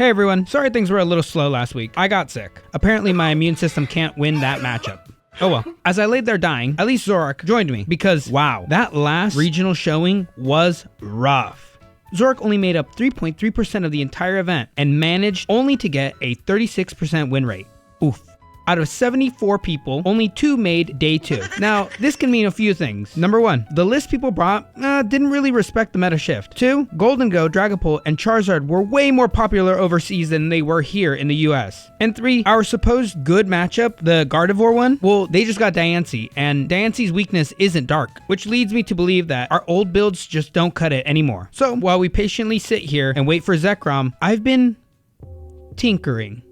Hey everyone, sorry things were a little slow last week. I got sick. Apparently my immune system can't win that matchup. Oh well. As I laid there dying, at least Zoroark joined me because, wow, that last regional showing was rough. Zoroark only made up 3.3% of the entire event and managed only to get a 36% win rate. Oof. Out of 74 people, only 2 made day 2. Now, this can mean a few things. Number 1, the list people brought didn't really respect the meta shift. 2, Golden Go, Dragapult, and Charizard were way more popular overseas than they were here in the US. And 3, our supposed good matchup, the Gardevoir one, well, they just got Diancie, and Diancie's weakness isn't dark, which leads me to believe that our old builds just don't cut it anymore. So, while we patiently sit here and wait for Zekrom, I've been tinkering.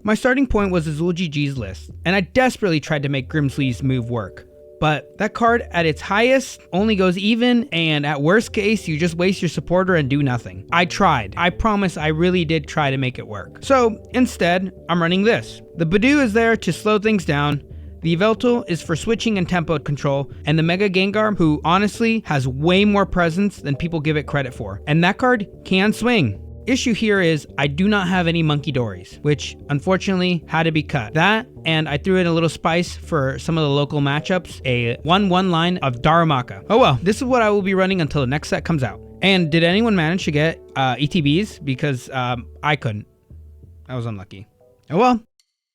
My starting point was Azul GG's list, and I desperately tried to make Grimsley's move work. But that card at its highest only goes even, and at worst case, you just waste your supporter and do nothing. I tried. I promise I really did try to make it work. So instead, I'm running this. The Budew is there to slow things down, the Yveltal is for switching and tempo control, and the Mega Gengar, who honestly has way more presence than people give it credit for. And that card can swing. Issue here is I do not have any Monkey Dories, which unfortunately had to be cut. That, and I threw in a little spice for some of the local matchups, a 1/1 line of Darumaka. Oh well, this is what I will be running until the next set comes out. And did anyone manage to get ETBs? Because I couldn't. I was unlucky. Oh well.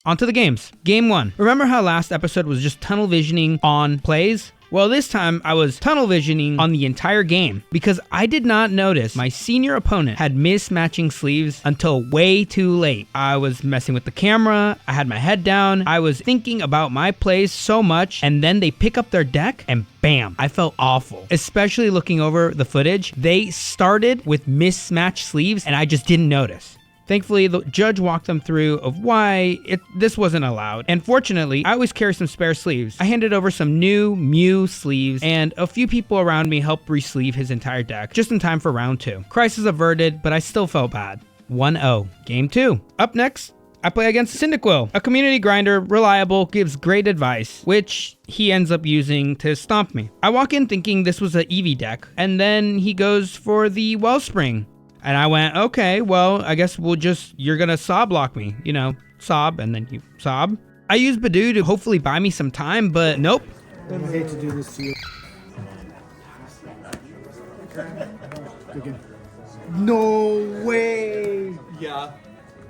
On to the games. Game 1. Remember how last episode was just tunnel visioning on plays? Well, this time I was tunnel visioning on the entire game because I did not notice my senior opponent had mismatching sleeves until way too late. I was messing with the camera, I had my head down, I was thinking about my plays so much, and then they pick up their deck and bam, I felt awful. Especially looking over the footage, they started with mismatched sleeves and I just didn't notice. Thankfully, the judge walked them through of why this wasn't allowed. And fortunately, I always carry some spare sleeves. I handed over some new Mew sleeves, and a few people around me helped re-sleeve his entire deck, just in time for round 2. Crisis averted, but I still felt bad. 1-0. Game 2. Up next, I play against Cyndaquil, a community grinder, reliable, gives great advice, which he ends up using to stomp me. I walk in thinking this was an Eevee deck, and then he goes for the Wellspring. And I went, okay, well, I guess you're gonna sob block me. You know, sob, and then you sob. I used Budew to hopefully buy me some time, but nope. I hate to do this to you. Okay. No way! Yeah.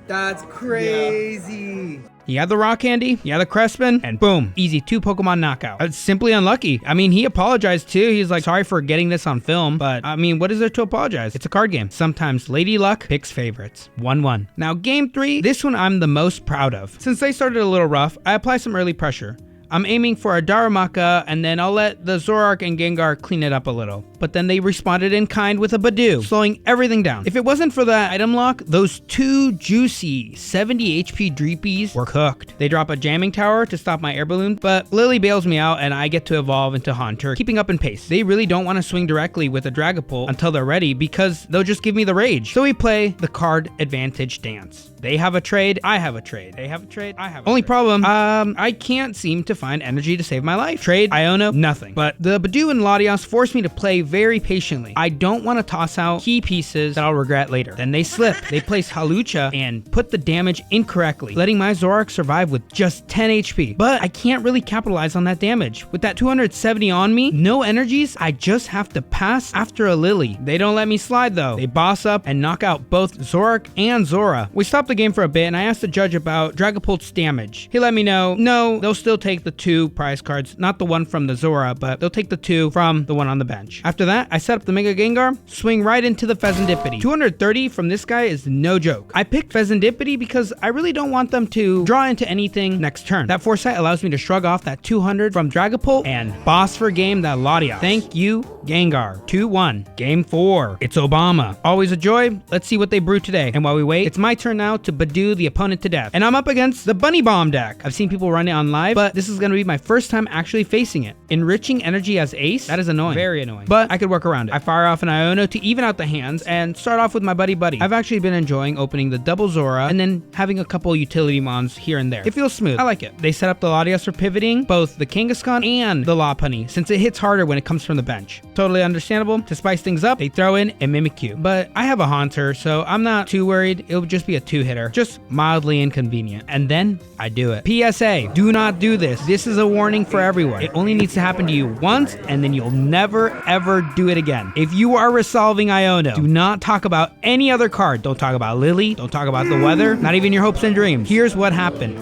That's crazy! Yeah. He had the Rock Candy, he had the Crespin, and boom, easy 2 Pokemon knockout. It's simply unlucky. I mean, he apologized too. He's like, sorry for getting this on film, but I mean, what is there to apologize? It's a card game. Sometimes Lady Luck picks favorites. 1-1. Now, game 3, this one I'm the most proud of. Since they started a little rough, I apply some early pressure. I'm aiming for a Darumaka, and then I'll let the Zoroark and Gengar clean it up a little. But then they responded in kind with a Budew, slowing everything down. If it wasn't for that item lock, those 2 juicy 70 HP Dreepies were cooked. They drop a jamming tower to stop my air balloon, but Lillie bails me out and I get to evolve into Haunter, keeping up in pace. They really don't want to swing directly with a Dragapult until they're ready because they'll just give me the rage. So we play the card advantage dance. They have a trade, I have a trade. They have a trade, I have a Only problem, I can't seem to find energy to save my life. Trade, Iono, nothing. But the Budew and Latios force me to play very patiently. I don't want to toss out key pieces that I'll regret later. Then they slip. They place Halucha and put the damage incorrectly, letting my Zoroark survive with just 10 HP. But I can't really capitalize on that damage. With that 270 on me, no energies, I just have to pass after a Lillie. They don't let me slide though. They boss up and knock out both Zoroark and Zora. We stopped the game for a bit and I asked the judge about Dragapult's damage. He let me know, no, they'll still take the 2 prize cards, not the one from the Zora, but they'll take the 2 from the one on the bench. After that, I set up the Mega Gengar, swing right into the Pheasantipity. 230 from this guy is no joke. I picked Pheasantipity because I really don't want them to draw into anything next turn. That foresight allows me to shrug off that 200 from Dragapult and boss for game that Latios. Thank you, Gengar. 2-1. Game 4. It's Obama. Always a joy. Let's see what they brew today. And while we wait, it's my turn now to Budew the opponent to death. And I'm up against the Bunny Bomb deck. I've seen people run it on live, but this is gonna be my first time actually facing it. Enriching energy as ace? That is annoying. Very annoying. But I could work around it. I fire off an Iono to even out the hands and start off with my buddy. I've actually been enjoying opening the double Zora and then having a couple utility mons here and there. It feels smooth. I like it. They set up the Latias for pivoting both the Kangaskhan and the Lopunny since it hits harder when it comes from the bench. Totally understandable. To spice things up, they throw in a Mimikyu. But I have a Haunter, so I'm not too worried. It'll just be a 2-hitter. Just mildly inconvenient. And then I do it. PSA, do not do this. This is a warning for everyone. It only needs to happen to you once and then you'll never ever do it again. If you are resolving Iono, do not talk about any other card. Don't talk about Lillie. Don't talk about the weather. Not even your hopes and dreams. Here's what happened.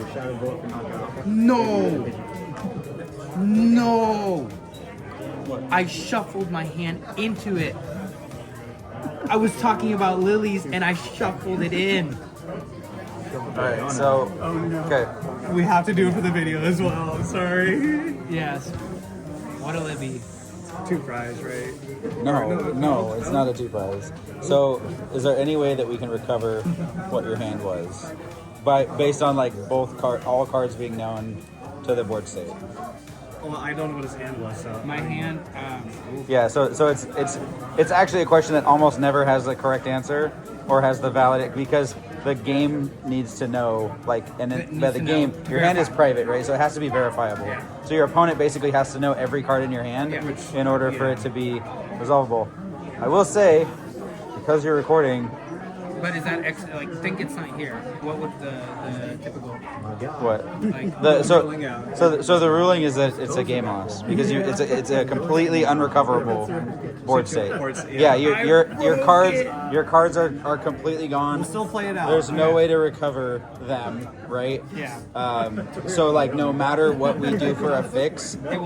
No. No. I shuffled my hand into it. I was talking about lilies and I shuffled it in. Alright, so, okay. We have to do it for the video as well. I'm sorry. Yes. What'll it be? 2 fries, right? No, it's not a 2 prize. So, is there any way that we can recover what your hand was? Based on like all cards being known to the board state. Well, I don't know what his hand was, so. My hand, Yeah, so it's actually a question that almost never has the correct answer or has the valid, because the game needs to know, like, and then by the game, your hand is private, right? So it has to be verifiable. Yeah. So your opponent basically has to know every card in your hand in order for it to be resolvable. I will say, because you're recording. but is that think it's not here. What would the typical? What? Like, So the ruling is that it's a game loss because it's a completely unrecoverable board state. Yeah, your cards are completely gone. We'll still play it out. There's no way to recover them, right? Yeah. So like no matter what we do for a fix, it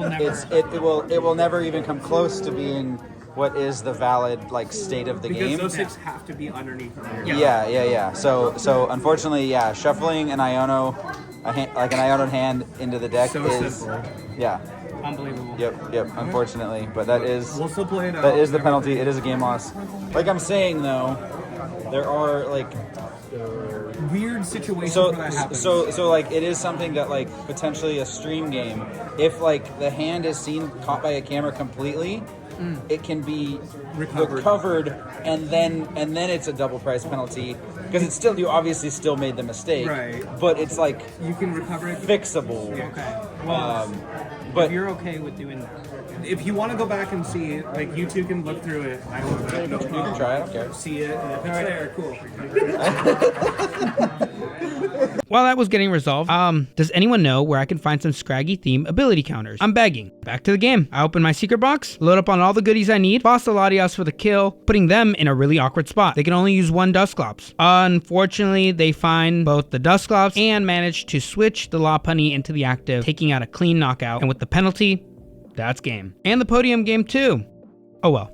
will never even come close to being what is the valid like state of the game. Because those 6 have to be underneath there. Yeah. So unfortunately, shuffling an Iono, like an Iono hand into the deck is simple. Yeah. Unbelievable. Yep. Unfortunately, but that is We'll still play it out. that is the penalty. It is a game loss. Like I'm saying though, there are like weird situations where that happens. So like it is something that like potentially a stream game, if like the hand is caught by a camera completely, it can be recovered and then it's a double price penalty because it's still, you obviously still made the mistake, right? But it's like you can recover it, fixable. Okay. Well, but if you're okay with doing that. If you want to go back and see it, like you two can look through it. I will. You can try it. I don't care. See it. And if it's there, cool. While that was getting resolved, does anyone know where I can find some Scraggy theme ability counters? I'm begging. Back to the game. I open my secret box, load up on all the goodies I need, boss the Latias for the kill, putting them in a really awkward spot. They can only use 1 Dusclops. Unfortunately, they find both the Dusclops and manage to switch the Lopunny into the active, taking out a clean knockout, and with the penalty, that's game. And the podium game too. Oh well.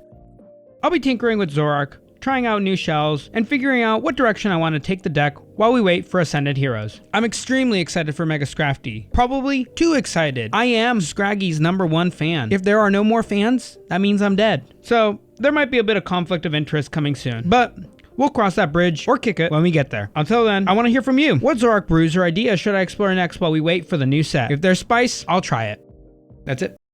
I'll be tinkering with Zoroark, trying out new shells, and figuring out what direction I want to take the deck while we wait for Ascendant Heroes. I'm extremely excited for Mega Scrafty. Probably too excited. I am Scraggy's #1 fan. If there are no more fans, that means I'm dead. So there might be a bit of conflict of interest coming soon. But we'll cross that bridge or kick it when we get there. Until then, I want to hear from you. What Zoroark brews or idea should I explore next while we wait for the new set? If there's spice, I'll try it. That's it.